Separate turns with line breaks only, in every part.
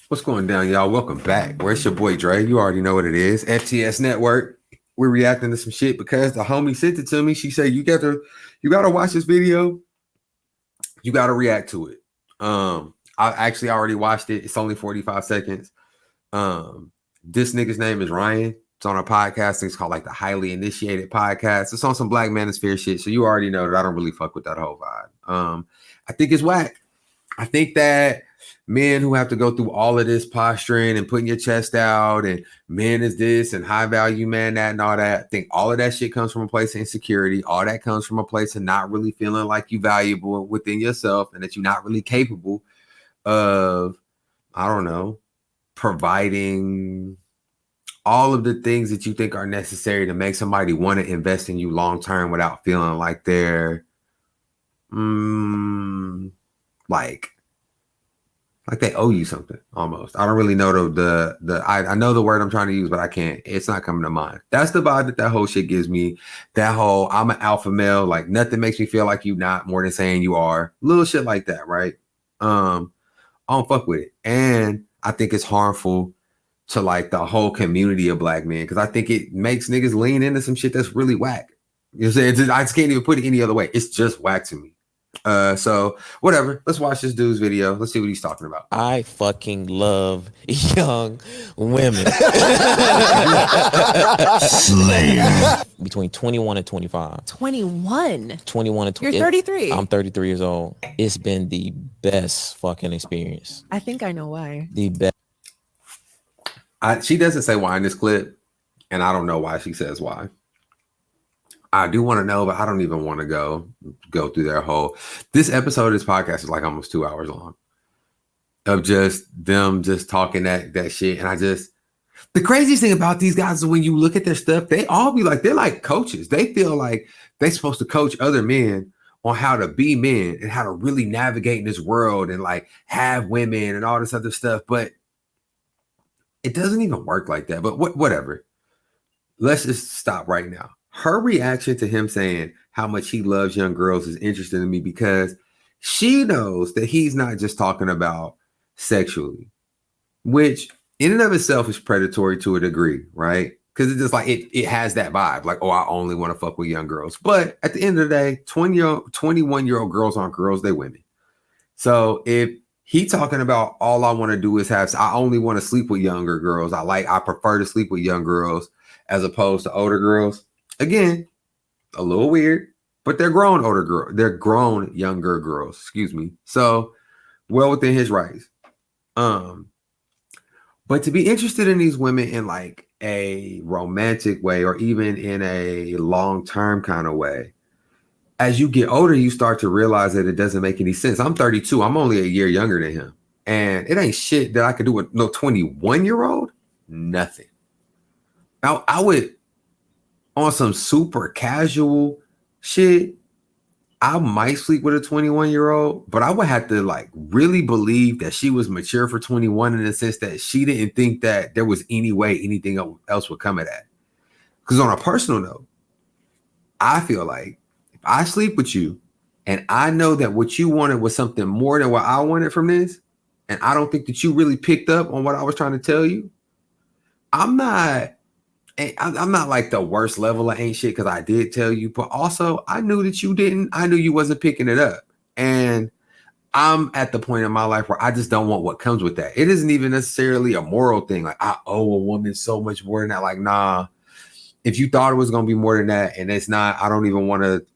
What's going down, y'all? Welcome back. Where's your boy Dre? You already know what it is. FTS Network. We're reacting to some shit because the homie sent it to me. She said, you gotta watch this video. You gotta react to it. I actually already watched it. It's only 45 seconds. This nigga's name is Ryan. It's on a podcast. It's called like the Highly Initiated Podcast. It's on some Black Manosphere shit. So you already know that I don't really fuck with that whole vibe. I think it's whack. I think that men who have to go through all of this posturing and putting your chest out and men is this and high value man that and all that. I think all of that shit comes from a place of insecurity. All that comes from a place of not really feeling like you valuable within yourself and that you're not really capable of, I don't know, providing all of the things that you think are necessary to make somebody want to invest in you long term without feeling like they're like they owe you something almost. I don't really know I know the word I'm trying to use, but I can't. It's not coming to mind. That's the vibe that whole shit gives me. That whole I'm an alpha male, like nothing makes me feel like you not more than saying you are. Little shit like that, right? I don't fuck with it. And I think it's harmful to like the whole community of Black men because I think it makes niggas lean into some shit that's really whack. You know what I'm saying? I just can't even put it any other way. It's just whack to me. So whatever. Let's watch this dude's video. Let's see what he's talking about.
I fucking love young women.
Slayer.
Between 21 and 25.
21.
21 and 20.
You're 33.
I'm 33 years old. It's been the best fucking experience.
I think I know why.
The best.
She doesn't say why in this clip, and I don't know why she says why. I do want to know, but I don't even want to go through their whole. This episode of this podcast is like almost 2 hours long of just them just talking that shit. And the craziest thing about these guys is when you look at their stuff, they all be like, they're like coaches. They feel like they're supposed to coach other men on how to be men and how to really navigate in this world and like have women and all this other stuff. But it doesn't even work like that. But whatever. Let's just stop right now. Her reaction to him saying how much he loves young girls is interesting to me because she knows that he's not just talking about sexually, which in and of itself is predatory to a degree, right? Because it's just like it has that vibe, like, oh, I only want to fuck with young girls. But at the end of the day, 21-year-old girls aren't girls, they women. So if he talking about all I want to do is I only want to sleep with younger girls. I prefer to sleep with young girls as opposed to older girls. Again, a little weird, but they're grown older girls. They're grown younger girls, excuse me. So well within his rights. But to be interested in these women in like a romantic way or even in a long-term kind of way, as you get older, you start to realize that it doesn't make any sense. I'm 32. I'm only a year younger than him. And it ain't shit that I could do with no 21-year-old. Nothing. Now, I would, on some super casual shit, I might sleep with a 21-year-old, but I would have to like really believe that she was mature for 21 in the sense that she didn't think that there was any way anything else would come of that. Because on a personal note, I feel like if I sleep with you and I know that what you wanted was something more than what I wanted from this, and I don't think that you really picked up on what I was trying to tell you, I'm not like the worst level of ain't shit because I did tell you, but also I knew that you didn't. I knew you wasn't picking it up. And I'm at the point in my life where I just don't want what comes with that. It isn't even necessarily a moral thing. Like I owe a woman so much more than that. Like, nah, if you thought it was going to be more than that and it's not, I don't even want to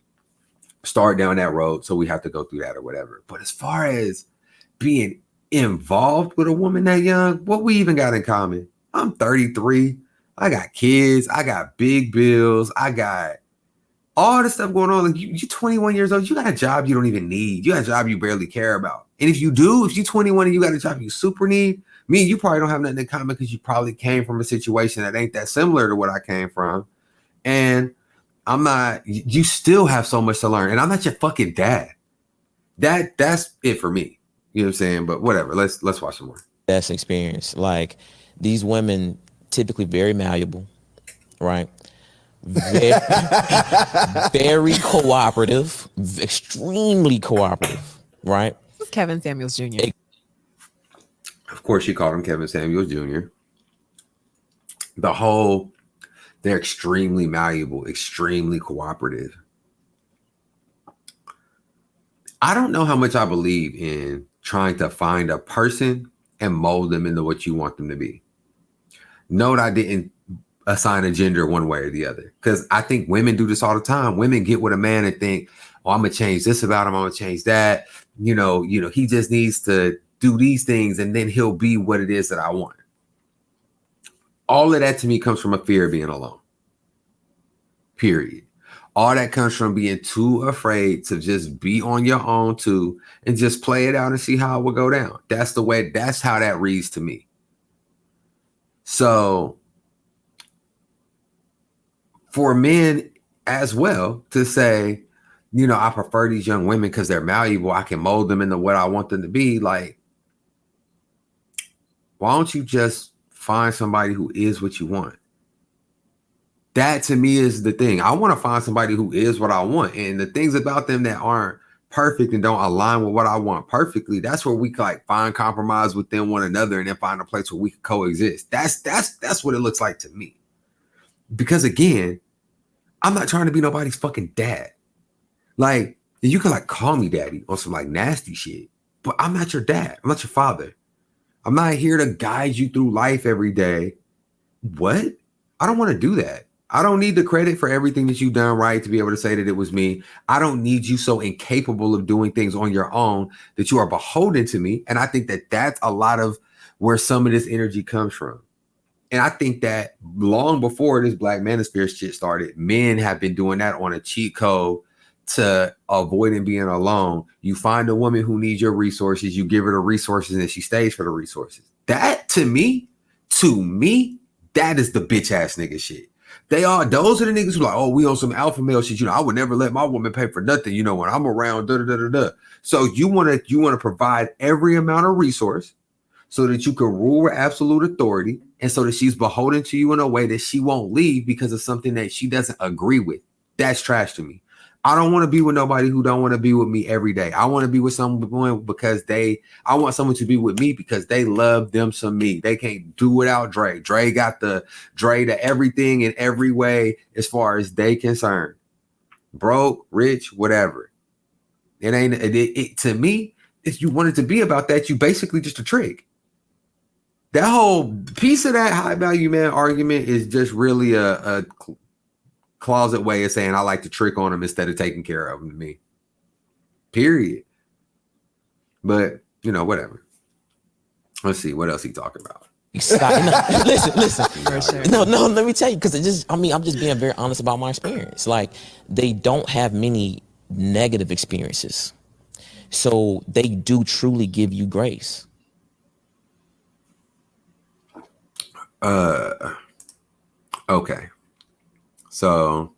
start down that road. So we have to go through that or whatever. But as far as being involved with a woman that young, what we even got in common? I'm 33. I got kids. I got big bills. I got all this stuff going on. Like you're 21 years old. You got a job you don't even need. You got a job you barely care about. And if you're 21 and you got a job you super need, me and you probably don't have nothing in common because you probably came from a situation that ain't that similar to what I came from. And you still have so much to learn. And I'm not your fucking dad. That's it for me. You know what I'm saying? But whatever. Let's watch some more.
Best experience. Like these women, typically very malleable, right? Very cooperative, extremely cooperative, right?
This is Kevin Samuels Jr.
Of course, she called him Kevin Samuels Jr. They're extremely malleable, extremely cooperative. I don't know how much I believe in trying to find a person and mold them into what you want them to be. Note I didn't assign a gender one way or the other, because I think women do this all the time. Women get with a man and think, oh, I'm going to change this about him. I'm going to change that. You know, he just needs to do these things and then he'll be what it is that I want. All of that to me comes from a fear of being alone. Period. All that comes from being too afraid to just be on your own too and just play it out and see how it will go down. That's how that reads to me. So for men as well to say, you know, I prefer these young women because they're malleable. I can mold them into what I want them to be. Like, why don't you just find somebody who is what you want? That to me is the thing. I want to find somebody who is what I want. And the things about them that aren't perfect and don't align with what I want perfectly, that's where we can like find compromise within one another and then find a place where we can coexist. That's what it looks like to me. Because again, I'm not trying to be nobody's fucking dad. Like, you can like call me daddy on some like nasty shit, but I'm not your dad. I'm not your father. I'm not here to guide you through life every day. What? I don't want to do that. I don't need the credit for everything that you've done right to be able to say that it was me. I don't need you so incapable of doing things on your own that you are beholden to me. And I think that that's a lot of where some of this energy comes from. And I think that long before this Black Manosphere shit started, men have been doing that on a cheat code to avoiding being alone. You find a woman who needs your resources, you give her the resources, and she stays for the resources. That to me, that is the bitch ass nigga shit. Those are the niggas who like, oh, we on some alpha male shit. You know, I would never let my woman pay for nothing. You know, when I'm around, So you want to provide every amount of resource so that you can rule with absolute authority, and so that she's beholden to you in a way that she won't leave because of something that she doesn't agree with. That's trash to me. I don't want to be with nobody who don't want to be with me every day. I want to be with someone because I want someone to be with me because they love them some me. They can't do without Dre. Dre to everything in every way as far as they concerned. Broke, rich, whatever. It ain't to me. If you wanted to be about that, you basically just a trick. That whole piece of that high value man argument is just really a closet way of saying I like to trick on them instead of taking care of them to me. Period. But, you know, whatever. Let's see. What else he talking about?
Listen.
For sure.
No, let me tell you, because I'm just being very honest about my experience. Like, they don't have many negative experiences. So they do truly give you grace.
Okay. So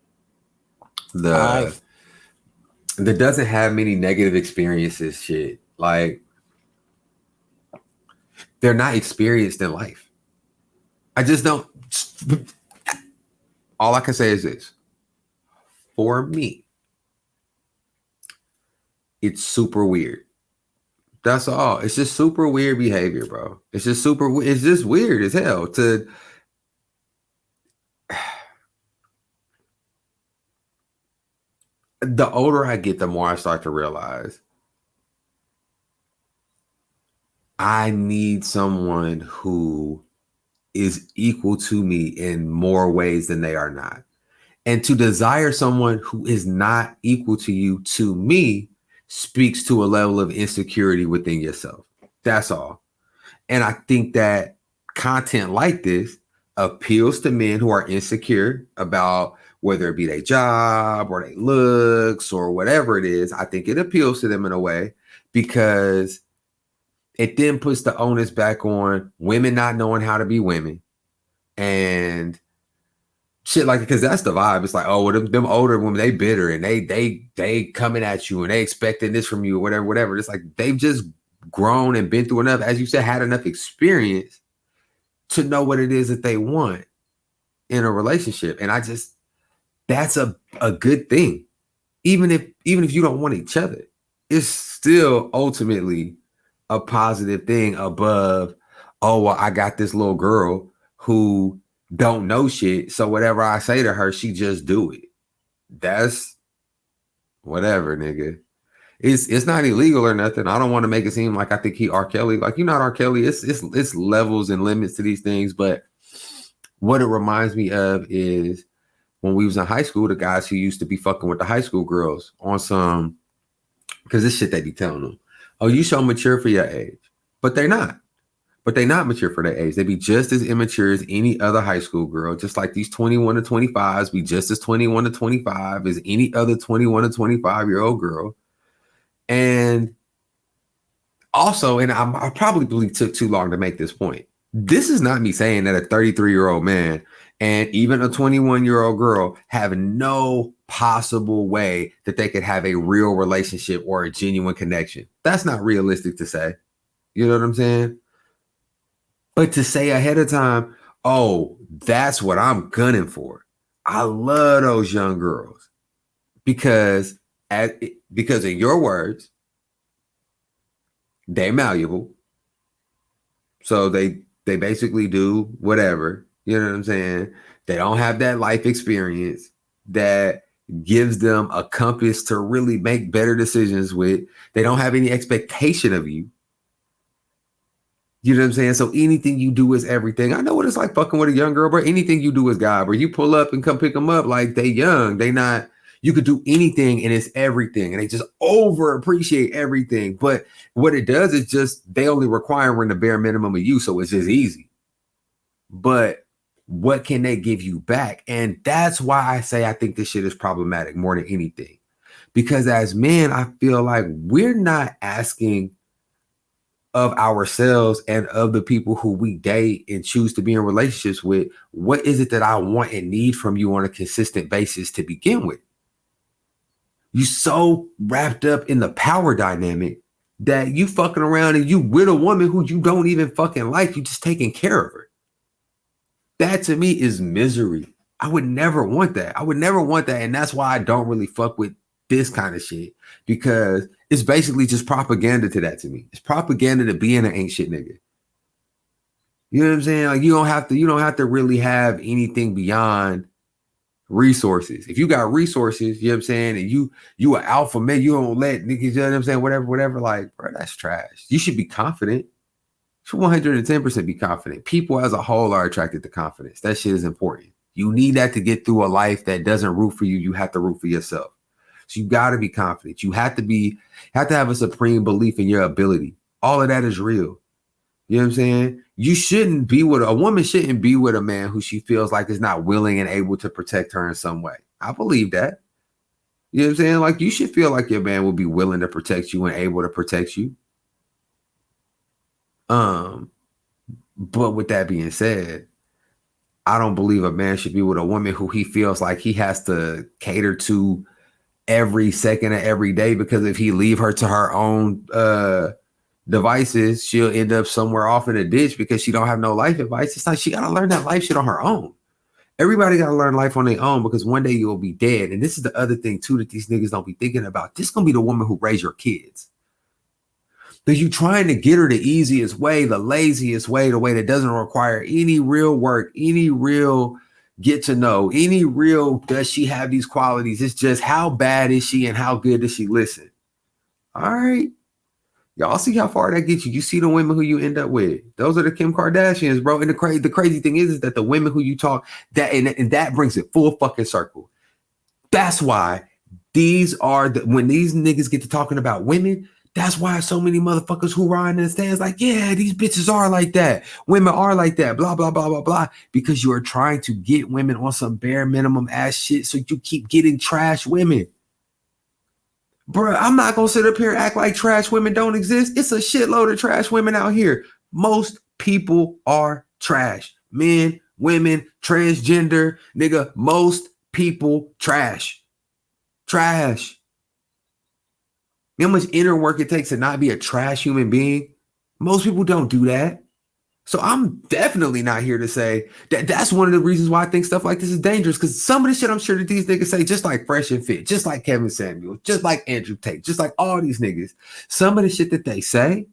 that doesn't have many negative experiences shit. Like, they're not experienced in life. I just don't. All I can say is this. For me, it's super weird. That's all. It's just super weird behavior, bro. It's just weird as hell to. The older I get, the more I start to realize I need someone who is equal to me in more ways than they are not. And to desire someone who is not equal to you, to me, speaks to a level of insecurity within yourself. That's all. And I think that content like this appeals to men who are insecure about whether it be their job or their looks or whatever it is. I think it appeals to them in a way because it then puts the onus back on women not knowing how to be women and shit like, because that's the vibe. It's like, oh, well, them older women, they bitter and they coming at you and they expecting this from you or whatever. It's like they've just grown and been through enough, as you said, had enough experience to know what it is that they want in a relationship. And that's a good thing. Even if you don't want each other, it's still ultimately a positive thing above oh, well, I got this little girl who don't know shit. So whatever I say to her, she just do it. That's whatever, nigga. It's not illegal or nothing. I don't want to make it seem like I think he R. Kelly. Like, you're not R. Kelly. It's levels and limits to these things. But what it reminds me of is when we was in high school, the guys who used to be fucking with the high school girls on some, because this shit they be telling them, oh, you so mature for your age. But they're not. But they're not mature for their age. They be just as immature as any other high school girl, just like these 21 to 25s be just as 21 to 25 as any other 21 to 25-year-old girl. And also, and I probably took too long to make this point. This is not me saying that a 33-year-old man and even a 21-year-old girl have no possible way that they could have a real relationship or a genuine connection. That's not realistic to say. You know what I'm saying? But to say ahead of time, oh, that's what I'm gunning for. I love those young girls because in your words, they're malleable. So they basically do whatever. You know what I'm saying? They don't have that life experience that gives them a compass to really make better decisions with. They don't have any expectation of you. You know what I'm saying? So anything you do is everything. I know what it's like fucking with a young girl, bro. Anything you do is God, bro. You pull up and come pick them up like they young. They not, you could do anything and it's everything. And they just over appreciate everything. But what it does is just, they only requiring the bare minimum of you. So it's just easy. But what can they give you back? And that's why I say I think this shit is problematic more than anything. Because as men, I feel like we're not asking of ourselves and of the people who we date and choose to be in relationships with, what is it that I want and need from you on a consistent basis to begin with? You so wrapped up in the power dynamic that you fucking around and you with a woman who you don't even fucking like, you just taking care of her. That to me is misery. I would never want that. I would never want that. And that's why I don't really fuck with this kind of shit, because it's basically just propaganda to that to me. It's propaganda to being an ain't shit nigga. You know what I'm saying? Like you don't have to really have anything beyond resources. If you got resources, you know what I'm saying, and you an alpha man, you don't let niggas, you know what I'm saying, whatever, like, bro, that's trash. You should be confident. You should 110% be confident. People as a whole are attracted to confidence. That shit is important. You need that to get through a life that doesn't root for you. You have to root for yourself. So you got to be confident. You have to have a supreme belief in your ability. All of that is real. You know what I'm saying? A woman shouldn't be with a man who she feels like is not willing and able to protect her in some way. I believe that. You know what I'm saying? Like you should feel like your man will be willing to protect you and able to protect you. But with that being said, I don't believe a man should be with a woman who he feels like he has to cater to every second of every day, because if he leave her to her own devices, she'll end up somewhere off in a ditch because she don't have no life advice. It's like she got to learn that life shit on her own. Everybody got to learn life on their own, because one day you'll be dead. And this is the other thing too that these niggas don't be thinking about. This is gonna be the woman who raised your kids. Because you trying to get her the easiest way, the laziest way, the way that doesn't require any real work, any real get to know, any real does she have these qualities. It's just how bad is she and how good does she listen. All right. Y'all see how far that gets you. You see the women who you end up with. Those are the Kim Kardashians, bro. And the crazy thing is that the women who you talk, that and that brings it full fucking circle. That's why when these niggas get to talking about women, that's why so many motherfuckers who are in the stands like, yeah, these bitches are like that. Women are like that, blah, blah, blah, blah, blah. Because you are trying to get women on some bare minimum ass shit, so you keep getting trash women. Bro, I'm not going to sit up here and act like trash women don't exist. It's a shitload of trash women out here. Most people are trash. Men, women, transgender, nigga, most people trash. Trash. You know how much inner work it takes to not be a trash human being? Most people don't do that. So I'm definitely not here to say that that's one of the reasons why I think stuff like this is dangerous. Because some of the shit I'm sure that these niggas say, just like Fresh and Fit, just like Kevin Samuels, just like Andrew Tate, just like all these niggas, some of the shit that they say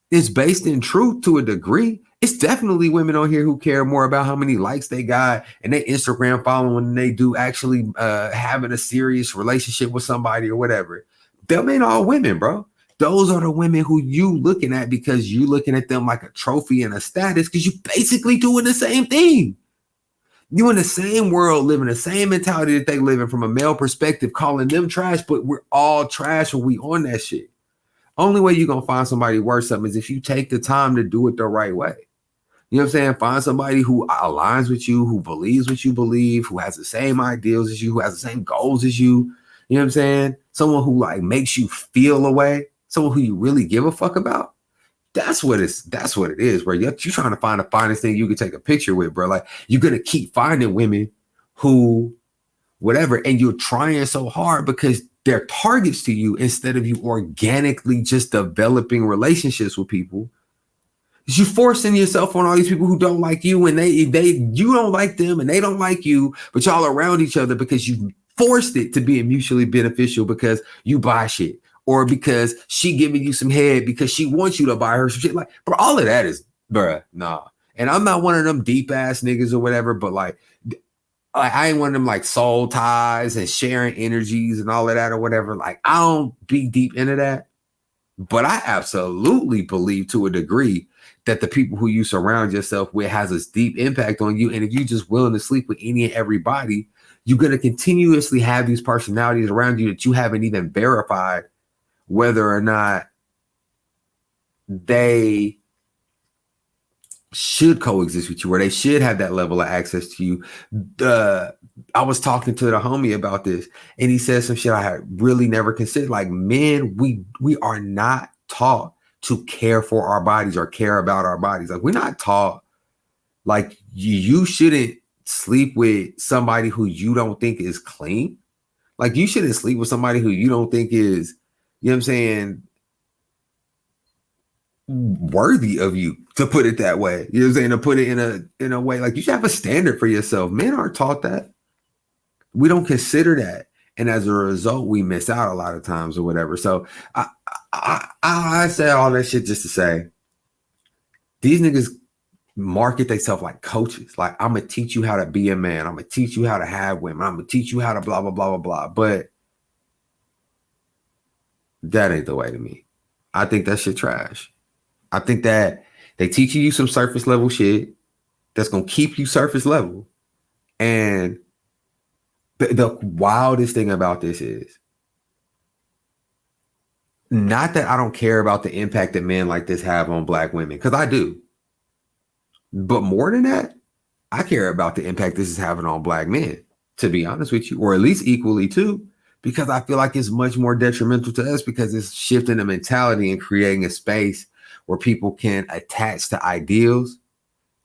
is based in truth to a degree. It's definitely women on here who care more about how many likes they got and their Instagram following than they do actually having a serious relationship with somebody or whatever. Them ain't all women, bro. Those are the women who you looking at because you looking at them like a trophy and a status because you basically doing the same thing. You in the same world, living the same mentality that they live in from a male perspective, calling them trash, but we're all trash when we on that shit. Only way you're going to find somebody worth something is if you take the time to do it the right way. You know what I'm saying? Find somebody who aligns with you, who believes what you believe, who has the same ideals as you, who has the same goals as you. You know what I'm saying? Someone who like makes you feel a way, someone who you really give a fuck about. That's what it is, bro. You're trying to find the finest thing you can take a picture with, bro. Like you're gonna keep finding women who, whatever, and you're trying so hard because they're targets to you instead of you organically just developing relationships with people. You forcing yourself on all these people who don't like you, and you don't like them, and they don't like you, but y'all around each other because you forced it to be mutually beneficial because you buy shit or because she giving you some head because she wants you to buy her some shit. Like, bro, all of that is, bruh, nah. And I'm not one of them deep ass niggas or whatever, but like I ain't one of them like soul ties and sharing energies and all of that or whatever. Like, I don't be deep into that, but I absolutely believe to a degree that the people who you surround yourself with has a deep impact on you. And if you're just willing to sleep with any and everybody, you're going to continuously have these personalities around you that you haven't even verified whether or not they should coexist with you or they should have that level of access to you. I was talking to the homie about this, and he said some shit I had really never considered. Like, men, we are not taught to care for our bodies or care about our bodies. Like, we're not taught, like, you shouldn't sleep with somebody who you don't think is clean. Like, you shouldn't sleep with somebody who you don't think is, you know what I'm saying, worthy of you, to put it that way. You know what I'm saying? To put it in a way, like, you should have a standard for yourself. Men aren't taught that. We don't consider that. And as a result, we miss out a lot of times or whatever. So I say all that shit just to say these niggas market themselves like coaches. Like, I'm going to teach you how to be a man. I'm going to teach you how to have women. I'm going to teach you how to blah, blah, blah, blah, blah. But that ain't the way to me. I think that shit trash. I think that they teaching you some surface level shit that's going to keep you surface level. And the wildest thing about this is not that I don't care about the impact that men like this have on Black women, because I do. But more than that, I care about the impact this is having on Black men, to be honest with you, or at least equally too, because I feel like it's much more detrimental to us because it's shifting the mentality and creating a space where people can attach to ideals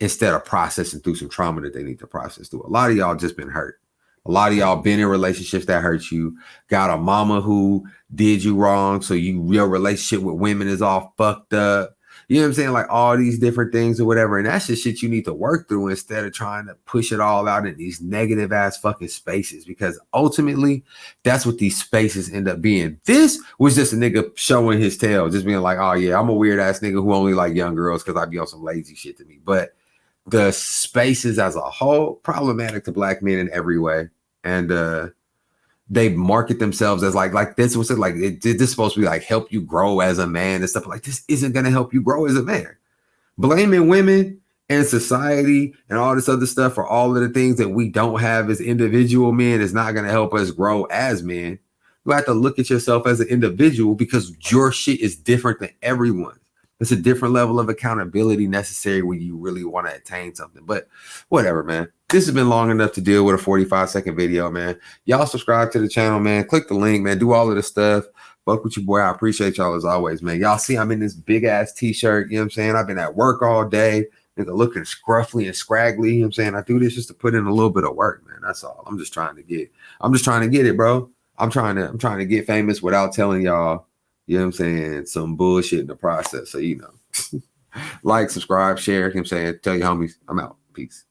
instead of processing through some trauma that they need to process through. A lot of y'all just been hurt. A lot of y'all been in relationships that hurt you, got a mama who did you wrong, so your relationship with women is all fucked up. You know what I'm saying? Like, all these different things or whatever. And that's just shit you need to work through instead of trying to push it all out in these negative ass fucking spaces, because ultimately that's what these spaces end up being. This was just a nigga showing his tail, just being like, oh yeah, I'm a weird ass nigga who only like young girls because I be on some lazy shit to me. But the spaces as a whole, problematic to Black men in every way. And they market themselves as like this was like this is supposed to be like help you grow as a man and stuff. Like, this isn't gonna help you grow as a man. Blaming women and society and all this other stuff for all of the things that we don't have as individual men is not gonna help us grow as men. You have to look at yourself as an individual because your shit is different than everyone's. It's a different level of accountability necessary when you really want to attain something. But whatever, man. This has been long enough to deal with a 45-second video, man. Y'all subscribe to the channel, man. Click the link, man. Do all of the stuff. Fuck with your boy. I appreciate y'all as always, man. Y'all see I'm in this big-ass t-shirt. You know what I'm saying? I've been at work all day. Nigga looking scruffy and scraggly. You know what I'm saying? I do this just to put in a little bit of work, man. That's all. I'm just trying to get it, bro. I'm trying to get famous without telling y'all, you know what I'm saying, some bullshit in the process. So, you know, like, subscribe, share, you know what I'm saying, tell your homies. I'm out. Peace.